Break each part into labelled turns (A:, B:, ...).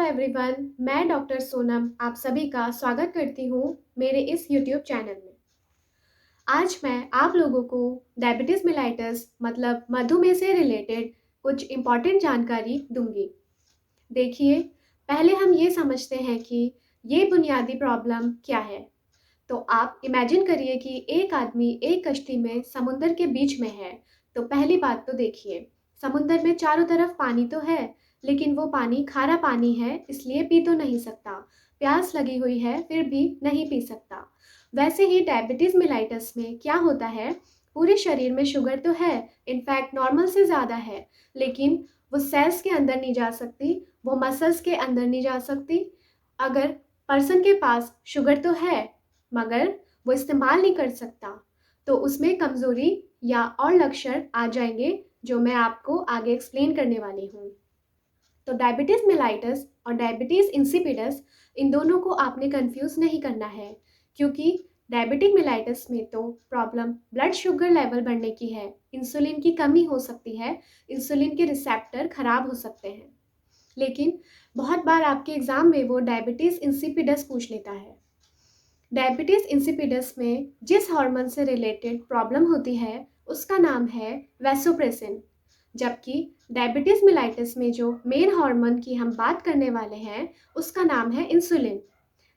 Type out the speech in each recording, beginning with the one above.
A: Everyone, मैं doctor Sonam आप सभी का स्वागत करती हूँ मेरे इस यूट्यूब चैनल में। आज मैं आप लोगों को डायबिटीज़ मेलाइटस मतलब मधुमेह से रिलेटेड कुछ इम्पॉर्टेंट जानकारी दूंगी। देखिए, पहले हम ये समझते हैं कि ये बुनियादी प्रॉब्लम क्या है। तो आप इमेजिन करिए कि एक आदमी एक कश्ती में समुंदर के बीच में है। तो पहली बात तो देखिए, समुंदर में चारों तरफ पानी तो है, लेकिन वो पानी खारा पानी है, इसलिए पी तो नहीं सकता। प्यास लगी हुई है, फिर भी नहीं पी सकता। वैसे ही डायबिटीज़ मेलाइटस में क्या होता है, पूरे शरीर में शुगर तो है, इनफैक्ट नॉर्मल से ज़्यादा है, लेकिन वो सेल्स के अंदर नहीं जा सकती, वो मसल्स के अंदर नहीं जा सकती। अगर पर्सन के पास शुगर तो है, मगर वो इस्तेमाल नहीं कर सकता, तो उसमें कमज़ोरी या और लक्षण आ जाएंगे, जो मैं आपको आगे एक्सप्लेन करने वाली हूँ। तो डायबिटीज़ मेलाइटस और डायबिटीज़ इंसिपिडस, इन दोनों को आपने कंफ्यूज नहीं करना है, क्योंकि डायबिटिक मेलाइटस में तो प्रॉब्लम ब्लड शुगर लेवल बढ़ने की है, इंसुलिन की कमी हो सकती है, इंसुलिन के रिसेप्टर खराब हो सकते हैं। लेकिन बहुत बार आपके एग्जाम में वो डायबिटीज़ इंसिपिडस पूछ लेता है। डायबिटीज़ इंसिपिडस में जिस हार्मोन से रिलेटेड प्रॉब्लम होती है, उसका नाम है वैसोप्रेसिन। जबकि डायबिटीज़ मेलाइटस में जो मेन हार्मोन की हम बात करने वाले हैं, उसका नाम है इंसुलिन,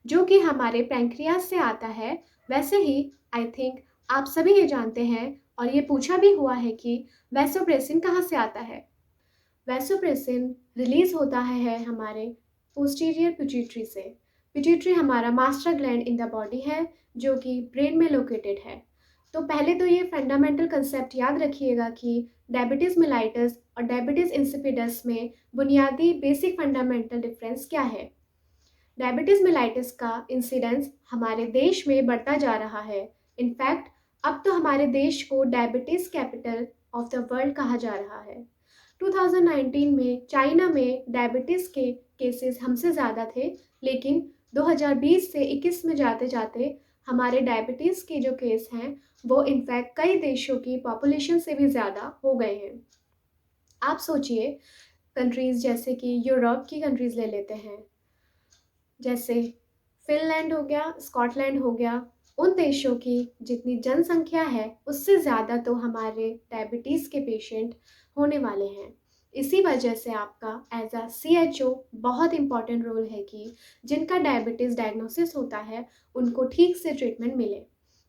A: जो कि हमारे पैंक्रियास से आता है। वैसे ही आई थिंक आप सभी ये जानते हैं और ये पूछा भी हुआ है कि वैसोप्रेसिन कहाँ से आता है। वैसोप्रेसिन रिलीज होता है हमारे पोस्टीरियर पिट्यूटरी से। पिट्यूटरी हमारा master gland in the body है, जो कि ब्रेन में लोकेटेड है। तो पहले तो ये फंडामेंटल कंसेप्ट याद रखिएगा कि डायबिटीज़ मेलाइटस और डायबिटीज़ इंसिपिडस में बुनियादी बेसिक फंडामेंटल डिफरेंस क्या है। डायबिटीज़ मेलाइटिस का इंसिडेंस हमारे देश में बढ़ता जा रहा है। इनफैक्ट अब तो हमारे देश को diabetes capital of the world कहा जा रहा है। 2019 में चाइना में डायबिटीज़ के केसेस हमसे ज़्यादा थे, लेकिन 2020 से 21 में जाते जाते हमारे डायबिटीज़ के जो केस हैं, वो इनफैक्ट कई देशों की पॉपुलेशन से भी ज़्यादा हो गए हैं। आप सोचिए, कंट्रीज़ जैसे कि यूरोप की कंट्रीज़ ले लेते हैं, जैसे फ़िनलैंड हो गया, स्कॉटलैंड हो गया। उन देशों की जितनी जनसंख्या है, उससे ज़्यादा तो हमारे डायबिटीज़ के पेशेंट होने वाले हैं। इसी वजह से आपका एज अ CHO बहुत इम्पॉर्टेंट रोल है कि जिनका डायबिटीज़ डायग्नोसिस होता है, उनको ठीक से ट्रीटमेंट मिले।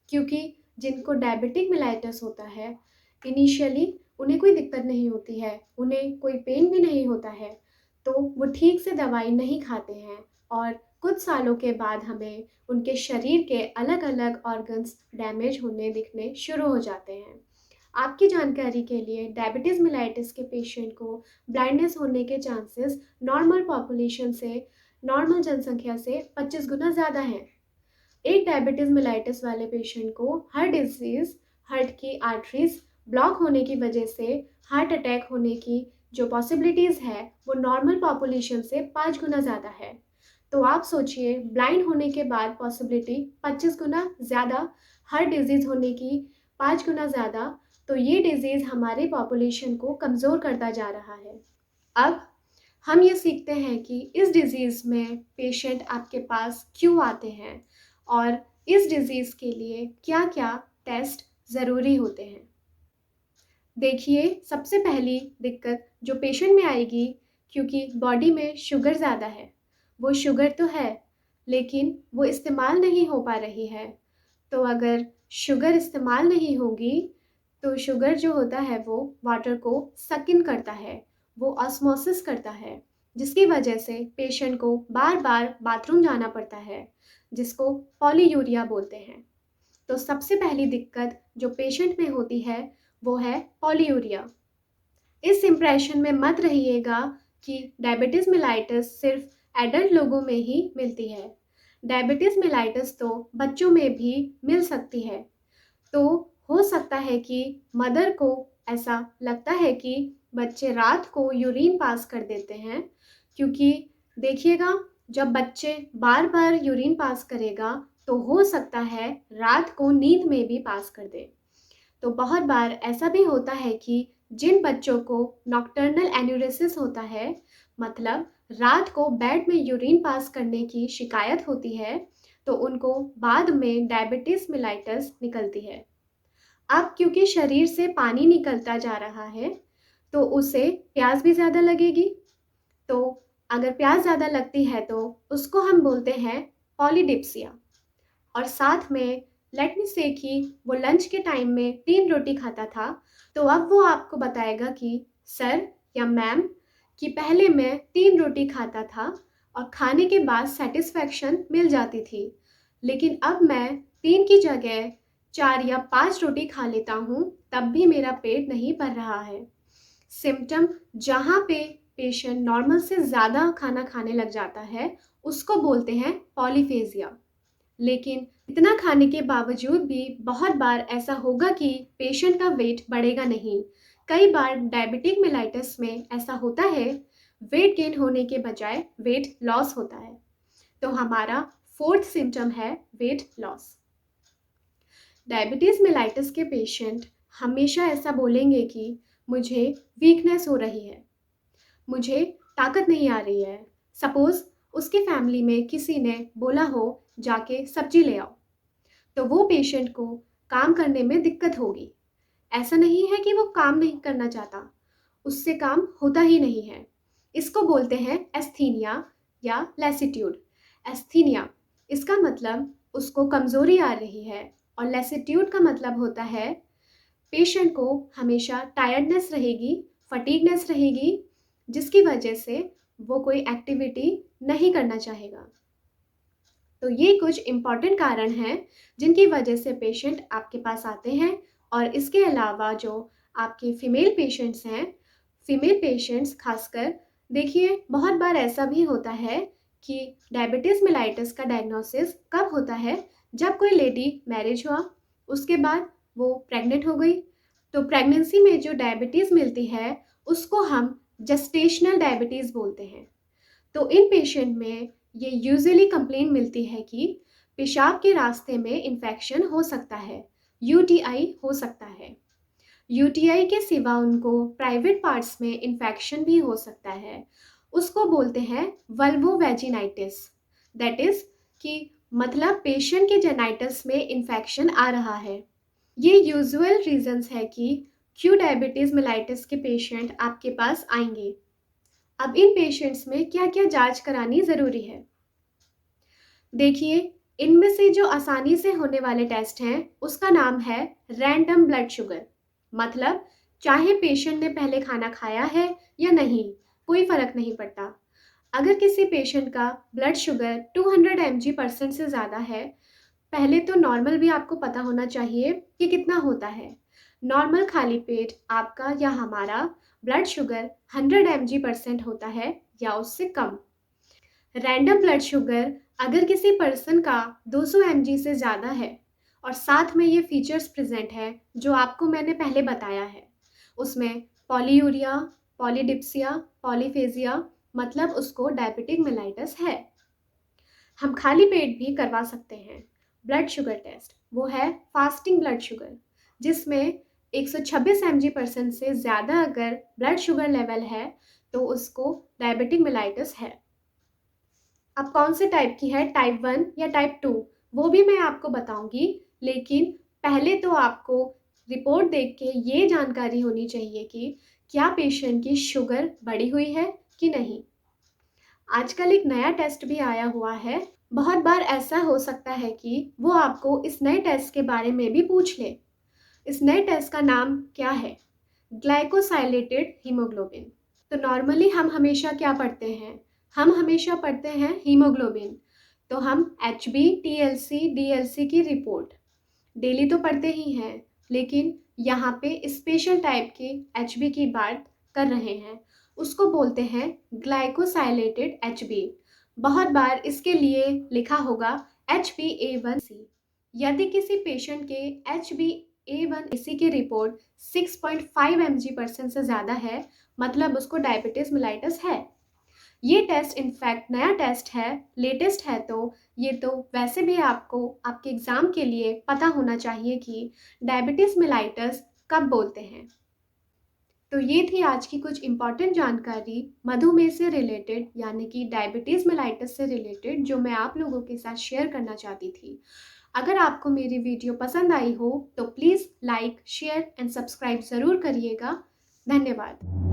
A: क्योंकि जिनको डायबिटिक मेलाइटस होता है, इनिशियली उन्हें कोई दिक्कत नहीं होती है, उन्हें कोई पेन भी नहीं होता है, तो वो ठीक से दवाई नहीं खाते हैं और कुछ सालों के बाद हमें उनके शरीर के अलग अलग ऑर्गन्स डैमेज होने दिखने शुरू हो जाते हैं। आपकी जानकारी के लिए, डायबिटीज़ मेलाइटिस के पेशेंट को ब्लाइंडनेस होने के चांसेस नॉर्मल पॉपुलेशन से, नॉर्मल जनसंख्या से 25 गुना ज़्यादा हैं। एक डायबिटीज़ मेलाइटिस वाले पेशेंट को हार्ट डिजीज़, हार्ट की आर्टरीज ब्लॉक होने की वजह से हार्ट अटैक होने की जो पॉसिबिलिटीज़ है, वो नॉर्मल पॉपुलेशन से 5 गुना ज़्यादा है। तो आप सोचिए, ब्लाइंड होने के बाद पॉसिबिलिटी 25 गुना ज़्यादा, हार्ट डिजीज़ होने की 5 गुना ज़्यादा, तो ये डिज़ीज़ हमारी पॉपुलेशन को कमज़ोर करता जा रहा है। अब हम ये सीखते हैं कि इस डिज़ीज़ में पेशेंट आपके पास क्यों आते हैं और इस डिज़ीज़ के लिए क्या-क्या टेस्ट ज़रूरी होते हैं। देखिए, सबसे पहली दिक्कत जो पेशेंट में आएगी, क्योंकि बॉडी में शुगर ज़्यादा है, वो शुगर तो है, लेकिन वो इस्तेमाल नहीं हो पा रही है। तो अगर शुगर इस्तेमाल नहीं होगी, तो शुगर जो होता है वो वाटर को सक इन करता है, वो ऑस्मोसिस करता है, जिसकी वजह से पेशेंट को बार-बार बाथरूम जाना पड़ता है, जिसको पॉलीयूरिया बोलते हैं। तो सबसे पहली दिक्कत जो पेशेंट में होती है, वो है पॉलीयूरिया। इस इम्प्रेशन में मत रहिएगा कि डायबिटीज़ मेलाइटिस सिर्फ एडल्ट लोगों में ही मिलती है। डायबिटीज़ मेलाइटिस तो बच्चों में भी मिल सकती है। तो हो सकता है कि मदर को ऐसा लगता है कि बच्चे रात को यूरिन पास कर देते हैं, क्योंकि देखिएगा, जब बच्चे बार-बार यूरिन पास करेगा, तो हो सकता है रात को नींद में भी पास कर दे। तो बहुत बार ऐसा भी होता है कि जिन बच्चों को नॉकटर्नल एन्यूरेसिस होता है, मतलब रात को बेड में यूरिन पास करने की शिकायत होती है, तो उनको बाद में डायबिटीज मेलाइटस निकलती है। अब क्योंकि शरीर से पानी निकलता जा रहा है, तो उसे प्यास भी ज़्यादा लगेगी। तो अगर प्यास ज़्यादा लगती है तो उसको हम बोलते हैं पॉलीडिप्सिया। और साथ में लेट मी से कि वो लंच के टाइम में 3 रोटी खाता था, तो अब वो आपको बताएगा कि सर या मैम, कि पहले मैं 3 रोटी खाता था और खाने के बाद सैटिस्फैक्शन मिल जाती थी, लेकिन अब मैं 3 की जगह 4 या 5 रोटी खा लेता हूँ, तब भी मेरा पेट नहीं भर रहा है। सिम्पटम जहाँ पे पेशेंट नॉर्मल से ज़्यादा खाना खाने लग जाता है, उसको बोलते हैं पॉलीफेजिया। लेकिन इतना खाने के बावजूद भी बहुत बार ऐसा होगा कि पेशेंट का वेट बढ़ेगा नहीं। कई बार डायबिटिक मेलाइटिस में ऐसा होता है, वेट गेन होने के बजाय वेट लॉस होता है। तो हमारा फोर्थ सिम्टम है वेट लॉस। डायबिटीज़ मेलाइटिस के पेशेंट हमेशा ऐसा बोलेंगे कि मुझे वीकनेस हो रही है, मुझे ताकत नहीं आ रही है। सपोज़ उसकी फैमिली में किसी ने बोला हो जाके सब्जी ले आओ, तो वो पेशेंट को काम करने में दिक्कत होगी। ऐसा नहीं है कि वो काम नहीं करना चाहता, उससे काम होता ही नहीं है। इसको बोलते हैं एस्थीनिया या लैसिट्यूड। एस्थीनिया, इसका मतलब उसको कमज़ोरी आ रही है, और लैसिट्यूड का मतलब होता है पेशेंट को हमेशा टायर्डनेस रहेगी, फटीगनेस रहेगी, जिसकी वजह से वो कोई एक्टिविटी नहीं करना चाहेगा। तो ये कुछ इम्पॉर्टेंट कारण हैं जिनकी वजह से पेशेंट आपके पास आते हैं। और इसके अलावा जो आपके फीमेल पेशेंट्स हैं, फीमेल पेशेंट्स खासकर, देखिए बहुत बार ऐसा भी होता है कि डायबिटीज़ मेलाइटिस का डायग्नोसिस कब होता है, जब कोई लेडी मैरिज हुआ, उसके बाद वो प्रेग्नेंट हो गई। तो प्रेगनेंसी में जो डायबिटीज़ मिलती है उसको हम जेस्टेशनल डायबिटीज़ बोलते हैं। तो इन पेशेंट में ये यूजुअली कंप्लेंट मिलती है कि पेशाब के रास्ते में इन्फेक्शन हो सकता है, यूटीआई हो सकता है। यूटीआई के सिवा उनको प्राइवेट पार्ट्स में इन्फेक्शन भी हो सकता है। उसको बोलते हैं वल्वोवेजिनाइटिस। दैट इज़ कि मतलब पेशेंट के जेनाइटस में इन्फेक्शन आ रहा है। ये यूजुअल रीजंस है कि क्यों डायबिटीज़ मेलाइटिस के पेशेंट आपके पास आएंगे। अब इन पेशेंट्स में क्या क्या जांच करानी ज़रूरी है? देखिए, इनमें से जो आसानी से होने वाले टेस्ट हैं उसका नाम है रैंडम ब्लड शुगर। मतलब चाहे पेशेंट ने पहले खाना खाया है या नहीं, कोई फ़र्क नहीं पड़ता। अगर किसी पेशेंट का ब्लड शुगर 200 mg% से ज़्यादा है, पहले तो नॉर्मल भी आपको पता होना चाहिए कि कितना होता है। नॉर्मल खाली पेट आपका या हमारा ब्लड शुगर 100 mg% होता है या उससे कम। रैंडम ब्लड शुगर अगर किसी पर्सन का 200 mg से ज़्यादा है और साथ में ये फीचर्स प्रेजेंट है जो आपको मैंने पहले बताया है, उसमें पॉलीयूरिया, पॉलीडिप्सिया, पॉलीफेजिया, मतलब उसको डायबिटिक मेलाइटिस है। हम खाली पेट भी करवा सकते हैं ब्लड शुगर टेस्ट। वो है फास्टिंग ब्लड शुगर, जिसमें 126 mg% से ज़्यादा अगर ब्लड शुगर लेवल है तो उसको डायबिटिक मेलाइटिस है। अब कौन से टाइप की है, टाइप 1 या टाइप 2, वो भी मैं आपको बताऊंगी। लेकिन पहले तो आपको रिपोर्ट देख के ये जानकारी होनी चाहिए कि क्या पेशेंट की शुगर बढ़ी हुई है कि नहीं। आजकल एक नया टेस्ट भी आया हुआ है। बहुत बार ऐसा हो सकता है कि वो आपको इस नए टेस्ट के बारे में भी पूछ ले। इस नए टेस्ट का नाम क्या है? Glycosylated haemoglobin. तो नॉर्मली हम हमेशा क्या पढ़ते हैं? हम हमेशा पढ़ते हैं हीमोग्लोबिन। तो हम एचबी, टीएलसी, डीएलसी की रिपोर्ट डेली तो पढ़ते ही हैं, लेकिन यहाँ पे स्पेशल टाइप की एचबी की बात कर रहे हैं। उसको बोलते हैं ग्लाइकोसाइलेटेड एचबी। बहुत बार इसके लिए लिखा होगा HbA1c। यदि किसी पेशेंट के HbA1c की रिपोर्ट 6.5 mg% से ज़्यादा है, मतलब उसको डायबिटीज़ मेलाइटिस है। ये टेस्ट इनफैक्ट नया टेस्ट है, लेटेस्ट है, तो ये तो वैसे भी आपको आपके एग्ज़ाम के लिए पता होना चाहिए कि डायबिटीज़ मेलाइटिस कब बोलते हैं। तो ये थी आज की कुछ इम्पॉर्टेंट जानकारी मधुमेह से रिलेटेड यानी कि डायबिटीज़ मेलाइटस से रिलेटेड जो मैं आप लोगों के साथ शेयर करना चाहती थी। अगर आपको मेरी वीडियो पसंद आई हो तो please like, share and subscribe ज़रूर करिएगा। धन्यवाद।